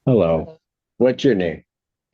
Hello. What's your name?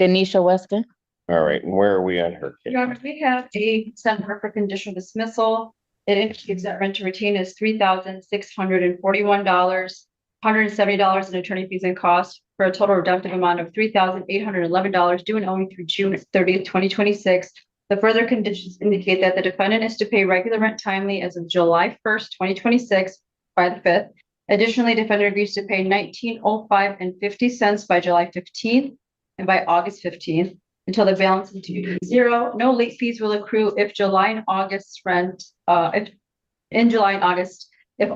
Denisha Weston. All right. And where are we on her case? Your Honor, we have a consent order for conditional dismissal. It indicates that rent to retain is $3,641, $170 in attorney fees and costs for a total redemptive amount of $3,811 due and owing through June 30th, 2026. The further conditions indicate that the defendant is to pay regular rent timely as of July 1st, 2026 by the 5th. Additionally, defendant agrees to pay $19.05 by July 15th and by August 15th. Until the balance is due to zero. No late fees will accrue if July and August rent, if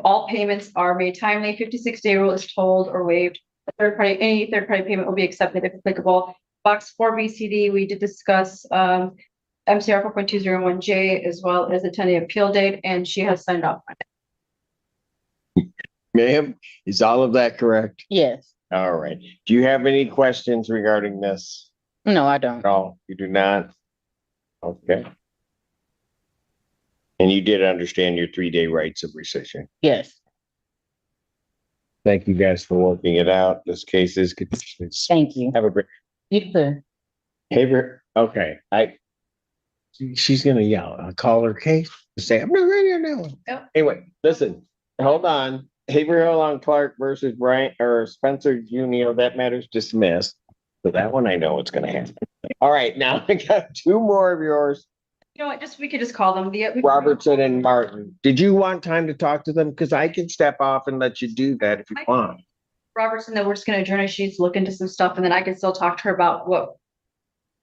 all payments are made timely, 56-day rule is tolled or waived. Any third party payment will be accepted if applicable. Box 4BCD, we did discuss MCR 4.201J as well as the 10-day appeal date, and she has signed off on it. Ma'am, is all of that correct? Yes. All right. Do you have any questions regarding this? No, I don't. No, you do not. Okay. And you did understand your 3-day rights of rescission. Yes. Thank you guys for working it out. This case is continued. Thank you. Have a great. You too. Okay. She's gonna yell. I'll call her case and say, I'm not ready on that one. Yep. Anyway, listen, hold on. Haverhill on Clark versus Bryant or Spencer Jr. That matter's dismissed. So that one I know what's gonna happen. All right, now I got 2 more of yours. You know what, we could just call them Robertson and Martin. Did you want time to talk to them? Because I can step off and let you do that if you want. Robertson, that we're just gonna adjourn. She's look into some stuff and then I can still talk to her about what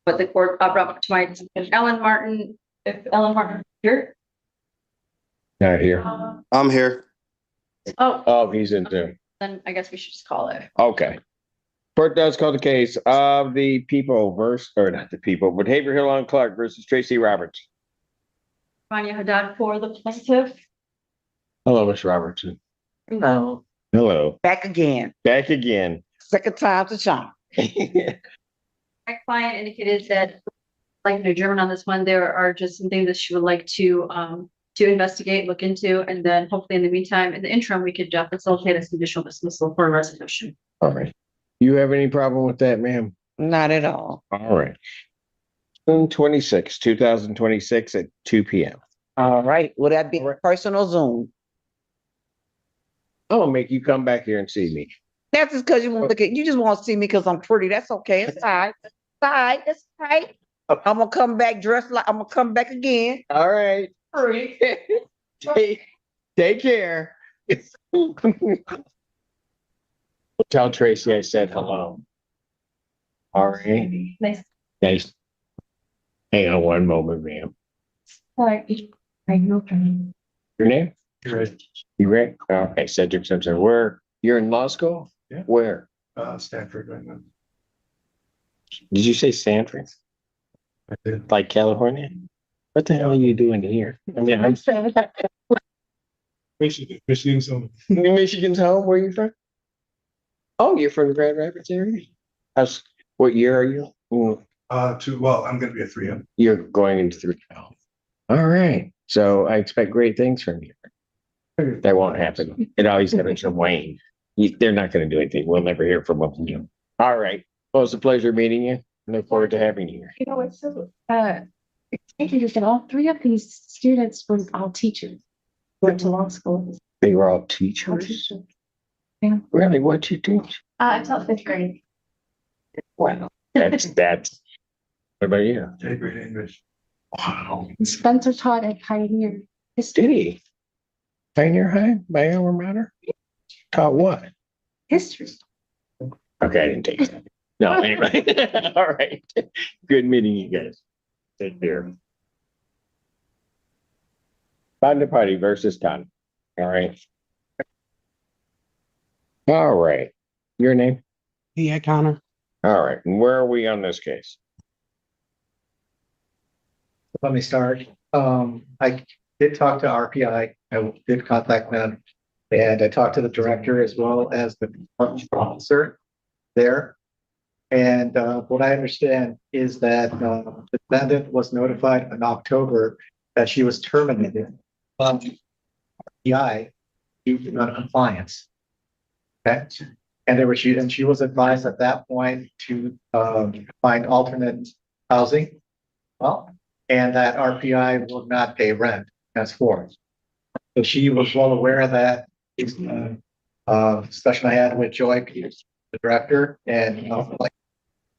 the court brought up to my attention. Ellen Martin, if Ellen Martin here. Not here. I'm here. Oh, he's in Zoom. Then I guess we should just call it. Okay. Court does call the case of the people versus, or not the people, but Haverhill on Clark versus Tracy Roberts. Rania Haddad for the plaintiff. Hello, Miss Robertson. Hello. Hello. Back again. Back again. Second time's a charm. My client indicated that, like an adjournment on this one, there are just some things that she would like to investigate, look into, and then hopefully in the meantime, in the interim, we could facilitate a conditional dismissal for a resolution. All right. You have any problem with that, ma'am? Not at all. All right. June 26, 2026 at 2 p.m. All right. Will that be personal Zoom? I'll make you come back here and see me. That's just because you want to look at, you just want to see me because I'm pretty. That's okay. It's all right. It's all right. It's all right. I'm gonna come back dressed like I'm gonna come back again. All right. Take care. Tell Tracy I said hello. All right. Nice. Nice. Hang on one moment, ma'am. All right. Your name? You ready? Okay, Cedric Simpson. Where? You're in law school? Yeah. Where? Stanford right now. Did you say Stanford? I did. Like California? What the hell are you doing here? I mean, I'm Michigan's home. Michigan's home. Where are you from? Oh, you're from the Grand Rapids area? What year are you? I'm gonna be a 3M. You're going into 3. All right. So I expect great things from you. That won't happen. It always happens from Wayne. They're not going to do anything. We'll never hear from them. All right. Well, it's a pleasure meeting you. Look forward to having you here. You know, it's so, it's interesting that all 3 of these students were all teachers, went to law school. They were all All teachers. teachers. Yeah. Really? What you teach? I taught 5th grade. Wow. That's. What about you? J grade English. Wow. Spencer taught at Pioneer. Did he? Pioneer High? My alma mater? Taught what? History. Okay, I didn't take that. No, anyway. All right. Good meeting you guys. Take care. Conda Party versus Con. All right. All right. Your name? Yeah, Connor. All right. And where are we on this case? Let me start. I did talk to RPI. I did contact them. And I talked to the director as well as the officer there. And what I understand is that the defendant was notified in October that she was terminated from RPI due to non-compliance. Okay. And she was advised at that point to, find alternate housing. Well, and that RPI will not pay rent as for. So she was well aware of that. Discussion I had with Joy, the director, and, like,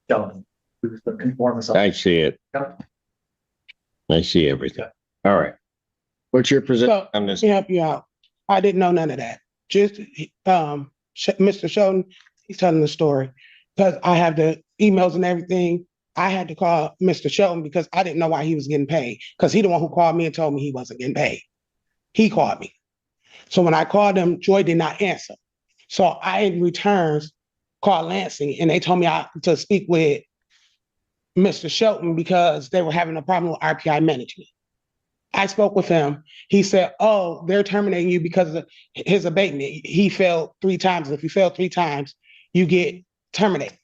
don't. Who's the conformist. I see it. I see everything. All right. What's your position So, on let this? me help you out. I didn't know none of that. Just, Mr. Sheldon, he's telling the story. Because I have the emails and everything. I had to call Mr. Sheldon because I didn't know why he was getting paid. Because he the one who called me and told me he wasn't getting paid. He called me. So when I called him, Joy did not answer. So I, in returns, called Lansing and they told me to speak with Mr. Shelton because they were having a problem with RPI management. I spoke with him. He said, oh, they're terminating you because of his abatement. He failed 3 times. If you fail 3 times, you get terminated.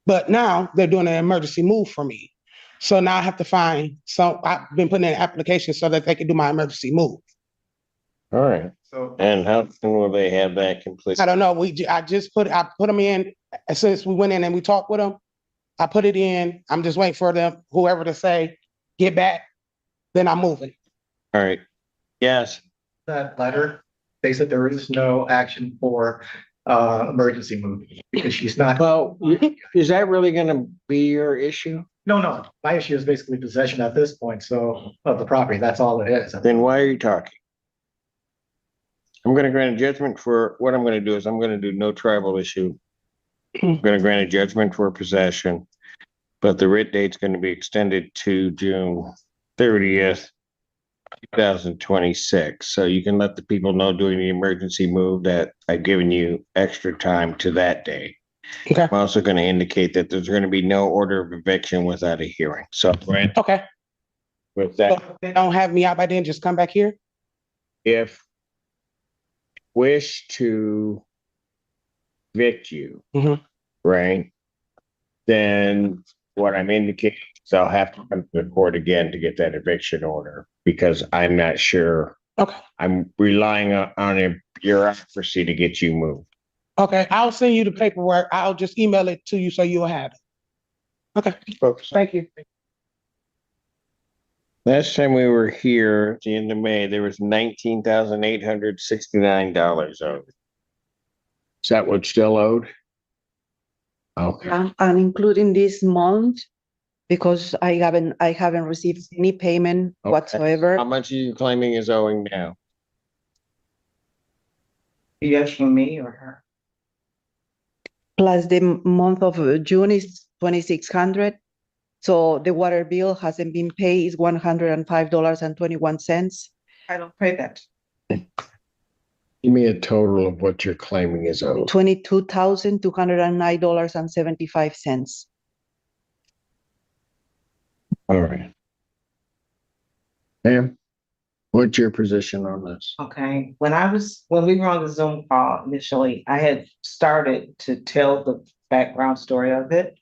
But now they're doing an emergency move for me. So now I have to find I've been putting in an application so that they can do my emergency move. All right. So, And how soon will they have that complete? I don't know. I put them in as soon as we went in and we talked with them. I put it in. I'm just waiting for them, whoever to say, get back. Then I'm moving. All right. Yes. that letter, they said there is no action for, emergency move because she's not. Well, is that really gonna be your issue? No, my issue is basically possession at this point, so, of the property, that's all it is. Then why are you talking? I'm gonna grant a judgment for, what I'm gonna do is I'm gonna do no tribal issue. I'm gonna grant a judgment for possession, but the writ date's gonna be extended to June 30th, 2026. So you can let the people know doing the emergency move that I've given you extra time to that day. Okay. I'm also gonna indicate that there's gonna be no order of eviction without a hearing. So grant Okay. with So that, if they don't have me out by then, just come back here. if wish to evict you, Mhm. right? Then what I'm indicating is I'll have to come to the court again to get that eviction order because I'm not sure. Okay. I'm relying on a bureaucracy to get you moved. Okay. I'll send you the paperwork. I'll just email it to you so you'll have it. Okay. Thank you. Last time we were here at the end of May, there was $19,869 owed. Is that what's still owed? Okay. Yeah, and including this month, because I haven't received any payment Okay. whatsoever. How much are you claiming is owing now? You asking me or her? Plus the month of June is 2,600. So the water bill hasn't been paid, is $105.21. I don't pay that. Give me a total of what you're claiming is owed. $22,209.75. All right. Ma'am, what's your position on this? Okay, when we were on the Zoom call initially, I had started to tell the background story of it.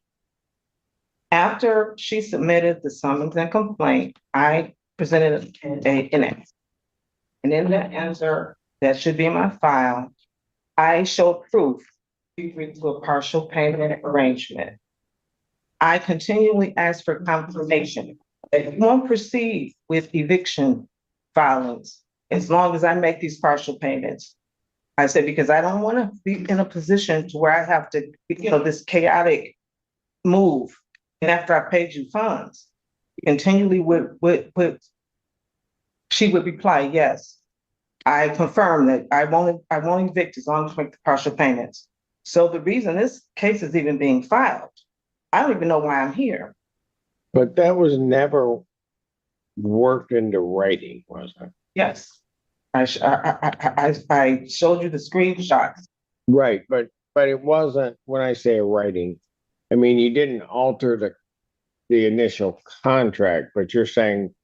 After she submitted the summons and complaint, I presented an answer. And in that answer, that should be in my file, I showed proof we agreed to a partial payment arrangement. I continually ask for confirmation that you won't proceed with eviction filings as long as I make these partial payments. I said, because I don't want to be in a position to where I have to, this chaotic move. And after I paid you funds, continually she would reply, yes. I confirm that I won't evict as long as I make the partial payments. So the reason this case is even being filed, I don't even know why I'm here. But that was never worked into writing, was it? Yes. I showed you the screenshots. Right, but it wasn't, when I say writing, I mean, you didn't alter the initial contract, but you're saying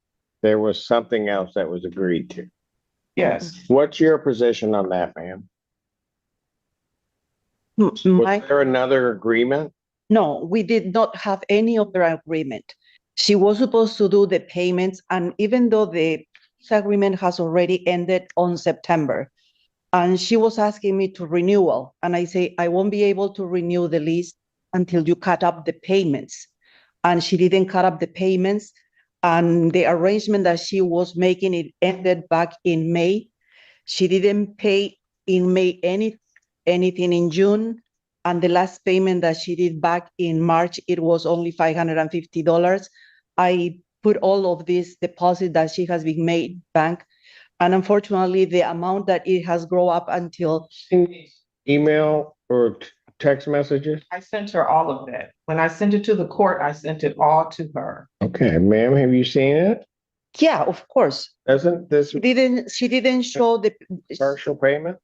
there was something else that was agreed to. Yes. What's your position on that, ma'am? Was there another agreement? No, we did not have any other agreement. She was supposed to do the payments, and even though the agreement has already ended on September, And she was asking me to renewal. And I say, I won't be able to renew the lease until you cut up the payments. And she didn't cut up the payments. And the arrangement that she was making, it ended back in May. She didn't pay in May anything in June. And the last payment that she did back in March, it was only $550. I put all of this deposit that she has been made bank. And unfortunately, the amount that it has grown up until Email or text messages? I sent her all of that. When I sent it to the court, I sent it all to her. Okay, ma'am, have you seen it? yeah, of course. Doesn't this She didn't show the partial payment?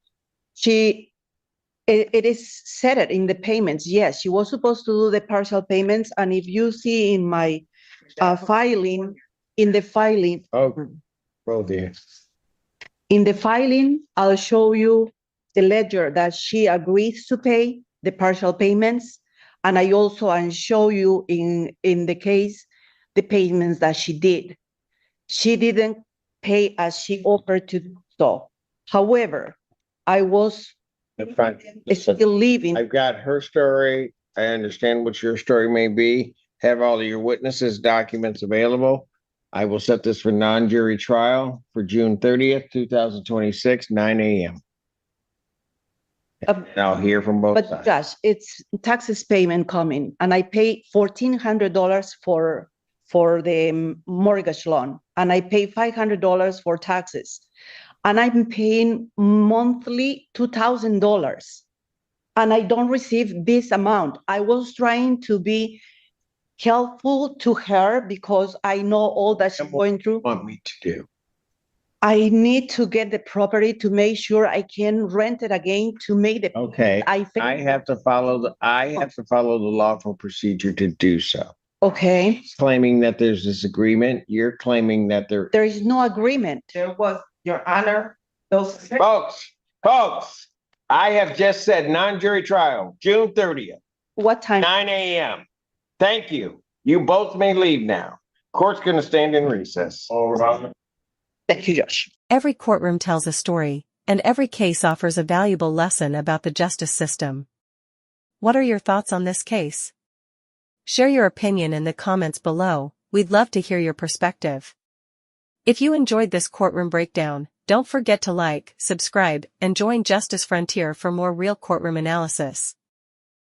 it is set it in the payments. Yes, she was supposed to do the partial payments. And if you see in my filing, in the filing, Oh dear. in the filing, I'll show you the ledger that she agrees to pay the partial payments. And I also show you in the case, the payments that she did. She didn't pay as she offered to do so. However, I was That's fine. Listen, still living. I've got her story. I understand what your story may be. Have all of your witnesses' documents available. I will set this for non-jury trial for June 30th, 2026, 9 a.m. Um, And I'll hear from both But sides. Josh, it's taxes payment coming, and I pay $1,400 for the mortgage loan, and I pay $500 for taxes, and I'm paying monthly $2,000, and I don't receive this amount. I was trying to be helpful to her because I know all that she's going through. Want me to do? I need to get the property to make sure I can rent it again to make the. Okay, I think. I have to follow the lawful procedure to do so. Okay, Claiming that there's this agreement, you're claiming that there. there is no agreement. There was, Your Honor, those. Folks, I have just said non-jury trial, June 30th, What time? 9 a.m. Thank you. You both may leave now. Court's gonna stand in recess. Thank you, Josh. Every courtroom tells a story, and every case offers a valuable lesson about the justice system. What are your thoughts on this case? Share your opinion in the comments below. We'd love to hear your perspective. If you enjoyed this courtroom breakdown, don't forget to like, subscribe, and join Justice Frontier for more real courtroom analysis.